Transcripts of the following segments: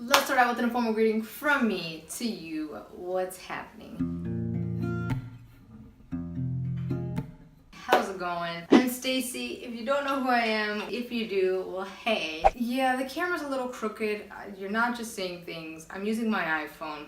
Let's start out with an informal greeting from me to you. What's happening? How's it going? I'm Stacy. If you don't know who I am, if you do, well, hey. Yeah, the camera's a little crooked. You're not just saying things. I'm using my iPhone.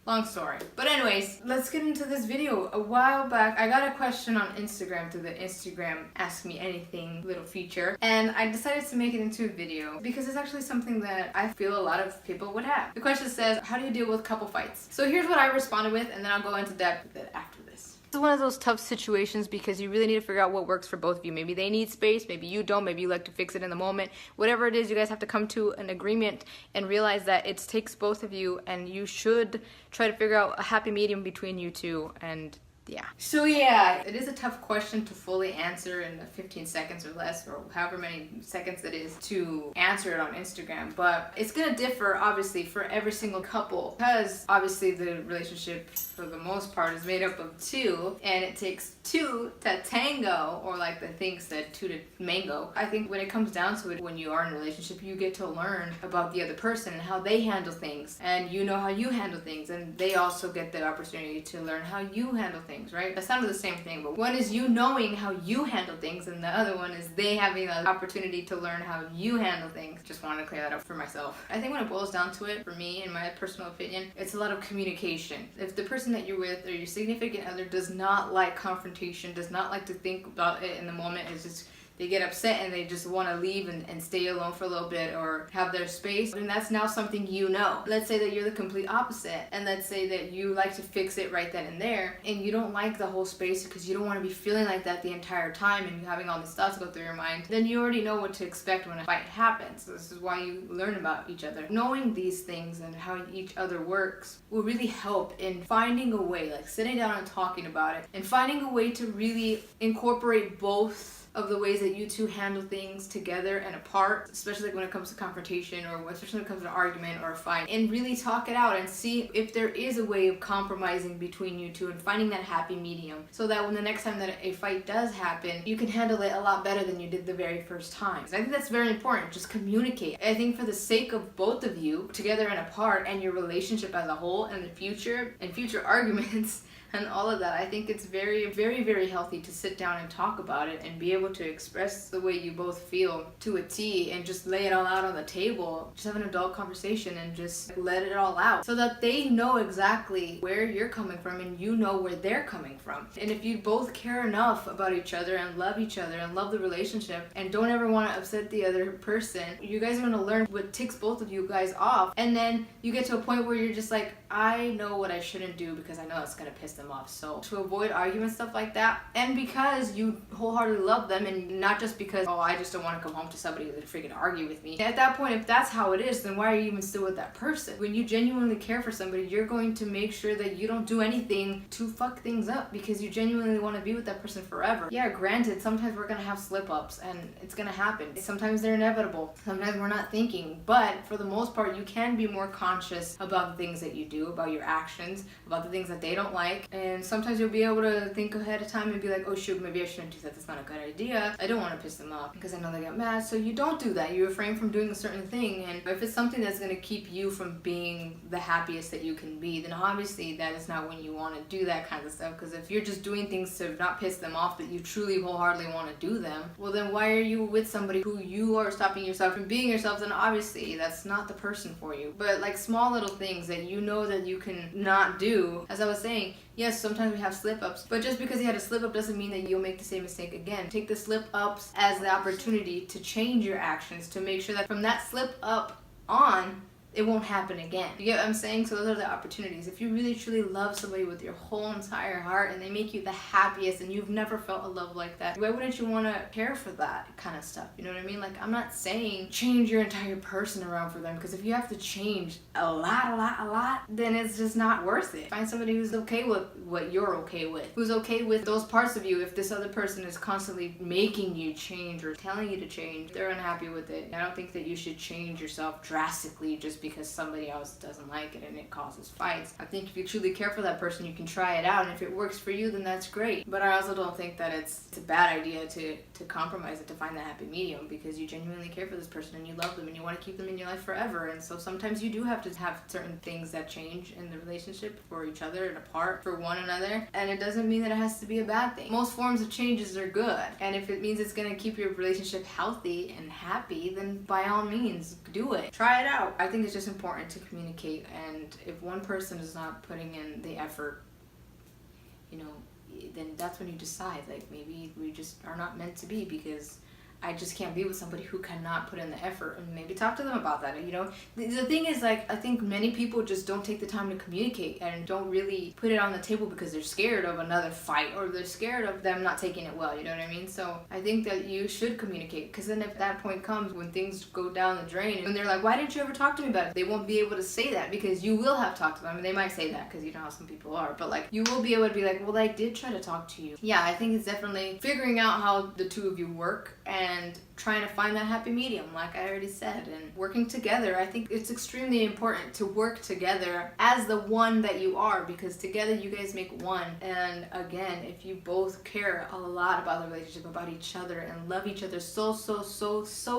Long story. But anyways, let's get into this video. A while back, I got a question on Instagram through the Instagram Ask Me Anything little feature, and I decided to make it into a video because it's actually something that I feel a lot of people would have. The question says, how do you deal with couple fights? So here's what I responded with, and then I'll go into depth with it after this. It's one of those tough situations because you really need to figure out what works for both of you. Maybe they need space, maybe you don't, maybe you like to fix it in the moment. Whatever it is, you guys have to come to an agreement and realize that it takes both of you, and you should try to figure out a happy medium between you two. And yeah. So yeah, it is a tough question to fully answer in 15 seconds or less, or however many seconds it is to answer it on Instagram. But it's gonna differ, obviously, for every single couple, because obviously the relationship, for the most part, is made up of two, and it takes two to tango, or like the thing said, two to mango. I think when it comes down to it, when you are in a relationship, you get to learn about the other person and how they handle things, and you know how you handle things, and they also get the opportunity to learn how you handle things. Right? That sounds the same thing, but one is you knowing how you handle things, and the other one is they having the opportunity to learn how you handle things. Just wanted to clear that up for myself. I think when it boils down to it, for me, in my personal opinion, it's a lot of communication. If the person that you're with or your significant other does not like confrontation, does not like to think about it in the moment, is just they get upset and they just want to leave and stay alone for a little bit or have their space, and that's now something you know. Let's say that you're the complete opposite, and let's say that you like to fix it right then and there, and you don't like the whole space because you don't want to be feeling like that the entire time and you having all these thoughts go through your mind. Then you already know what to expect when a fight happens. So this is why you learn about each other. Knowing these things and how each other works will really help in finding a way, like sitting down and talking about it, and finding a way to really incorporate both of the ways that you two handle things together and apart, especially like when it comes to confrontation, or especially when it comes to an argument or a fight, and really talk it out and see if there is a way of compromising between you two and finding that happy medium, so that when the next time that a fight does happen, you can handle it a lot better than you did the very first time. I think that's very important. Just communicate. I think for the sake of both of you, together and apart, and your relationship as a whole, and the future and future arguments and all of that, I think it's very, very, very healthy to sit down and talk about it and be able to express the way you both feel to a T, and just lay it all out on the table. Just have an adult conversation and just let it all out, so that they know exactly where you're coming from and you know where they're coming from. And if you both care enough about each other and love each other and love the relationship and don't ever want to upset the other person, you guys are going to learn what ticks both of you guys off. And then you get to a point where you're just like, I know what I shouldn't do because I know it's going to piss them off. So to avoid arguments, stuff like that, and because you wholeheartedly love them, and not just because, oh, I just don't want to come home to somebody to freaking argue with me. At that point, if that's how it is, then why are you even still with that person? When you genuinely care for somebody, you're going to make sure that you don't do anything to fuck things up, because you genuinely want to be with that person forever. Yeah, granted, sometimes we're gonna have slip-ups, and it's gonna happen. Sometimes they're inevitable. Sometimes we're not thinking, but for the most part, you can be more conscious about the things that you do, about your actions, about the things that they don't like. And sometimes you'll be able to think ahead of time and be like, oh shoot, maybe I shouldn't do that. That's not a good idea. I don't want to piss them off because I know they get mad. So you don't do that. You refrain from doing a certain thing. And if it's something that's going to keep you from being the happiest that you can be, then obviously that is not when you want to do that kind of stuff. Because if you're just doing things to not piss them off, but you truly wholeheartedly want to do them, well then why are you with somebody who you are stopping yourself from being yourself? Then obviously that's not the person for you. But like small little things that you know that you can not do, as I was saying, yes, sometimes we have slip-ups, but just because you had a slip-up doesn't mean that you'll make the same mistake again. Take the slip-ups as the opportunity to change your actions, to make sure that from that slip-up on, it won't happen again. You get what I'm saying? So those are the opportunities. If you really truly love somebody with your whole entire heart and they make you the happiest and you've never felt a love like that, why wouldn't you want to care for that kind of stuff? You know what I mean? Like, I'm not saying change your entire person around for them, because if you have to change a lot, then it's just not worth it. Find somebody who's okay with what you're okay with, who's okay with those parts of you. If this other person is constantly making you change or telling you to change, they're unhappy with it. I don't think that you should change yourself drastically just because somebody else doesn't like it and it causes fights. I think if you truly care for that person, you can try it out, and if it works for you, then that's great. But I also don't think that it's a bad idea to compromise it, to find that happy medium, because you genuinely care for this person and you love them and you want to keep them in your life forever. And so sometimes you do have to have certain things that change in the relationship for each other and apart for one another, and it doesn't mean that it has to be a bad thing. Most forms of changes are good, and if it means it's going to keep your relationship healthy and happy, then by all means do it. Try it out. I think it's just important to communicate, and if one person is not putting in the effort, then that's when you decide, like, maybe we just are not meant to be, because I just can't be with somebody who cannot put in the effort, and maybe talk to them about that. The thing is, like, I think many people just don't take the time to communicate and don't really put it on the table because they're scared of another fight, or they're scared of them not taking it well, you know what I mean? So I think that you should communicate, because then if that point comes when things go down the drain and they're like, why didn't you ever talk to me about it? They won't be able to say that, because you will have talked to them, and they might say that because you know how some people are, but like, you will be able to be like, well, I did try to talk to you. Yeah, I think it's definitely figuring out how the two of you work and trying to find that happy medium, like I already said, and working together. I think it's extremely important to work together as the one that you are, because together you guys make one. And again, if you both care a lot about the relationship, about each other, and love each other so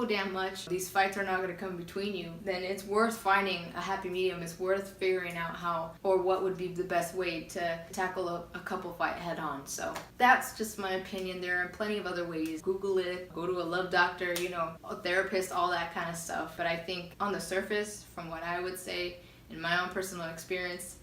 damn much, these fights are not going to come between you, then it's worth finding a happy medium. It's worth figuring out how, or what would be the best way to tackle a couple fight head on. So that's just my opinion. There are plenty of other ways. Google it, go to a love doctor, a therapist, all that kind of stuff. But I think on the surface, from what I would say in my own personal experience,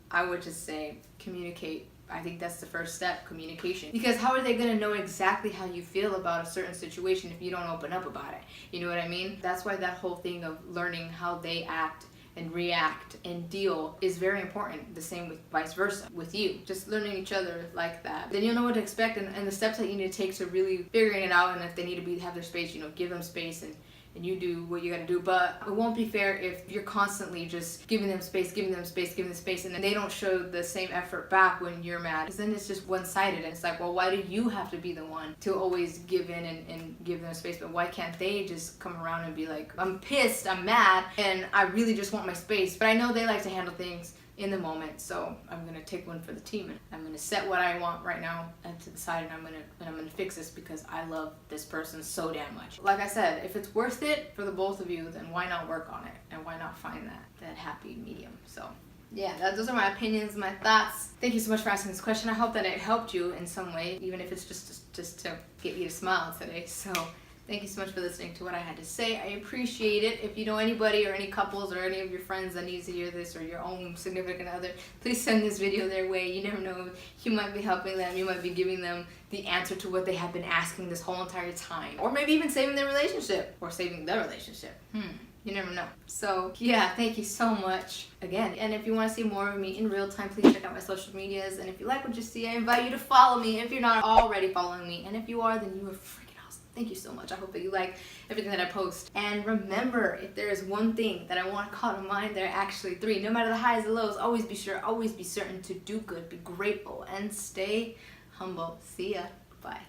I would just say communicate. I think that's the first step, communication. Because how are they going to know exactly how you feel about a certain situation if you don't open up about it? You know what I mean? That's why that whole thing of learning how they act and react and deal is very important. The same with vice versa with you. Just learning each other like that. Then you'll know what to expect, and the steps that you need to take to really figuring it out. And if they need to have their space, give them space, and you do what you gotta do. But it won't be fair if you're constantly just giving them space, and then they don't show the same effort back when you're mad. Because then it's just one-sided, and it's like, well, why do you have to be the one to always give in and give them space? But why can't they just come around and be like, I'm pissed, I'm mad, and I really just want my space. But I know they like to handle things in the moment, so I'm gonna take one for the team, and I'm gonna set what I want right now to the side, and I'm gonna fix this because I love this person so damn much. Like I said, if it's worth it for the both of you, then why not work on it, and why not find that happy medium? So yeah, those are my opinions, my thoughts. Thank you so much for asking this question. I hope that it helped you in some way, even if it's just to get you to smile today. So thank you so much for listening to what I had to say. I appreciate it. If you know anybody or any couples or any of your friends that needs to hear this, or your own significant other, please send this video their way. You never know, you might be helping them. You might be giving them the answer to what they have been asking this whole entire time. Or maybe even saving their relationship, or saving the relationship. You never know. So yeah, thank you so much again. And if you want to see more of me in real time, please check out my social medias. And if you like what you see, I invite you to follow me if you're not already following me. And if you are, then you are freaking awesome. Thank you so much. I hope that you like everything that I post. And remember, if there is one thing that I want to call to mind, there are actually three. No matter the highs and lows, always be sure, always be certain to do good, be grateful, and stay humble. See ya. Bye.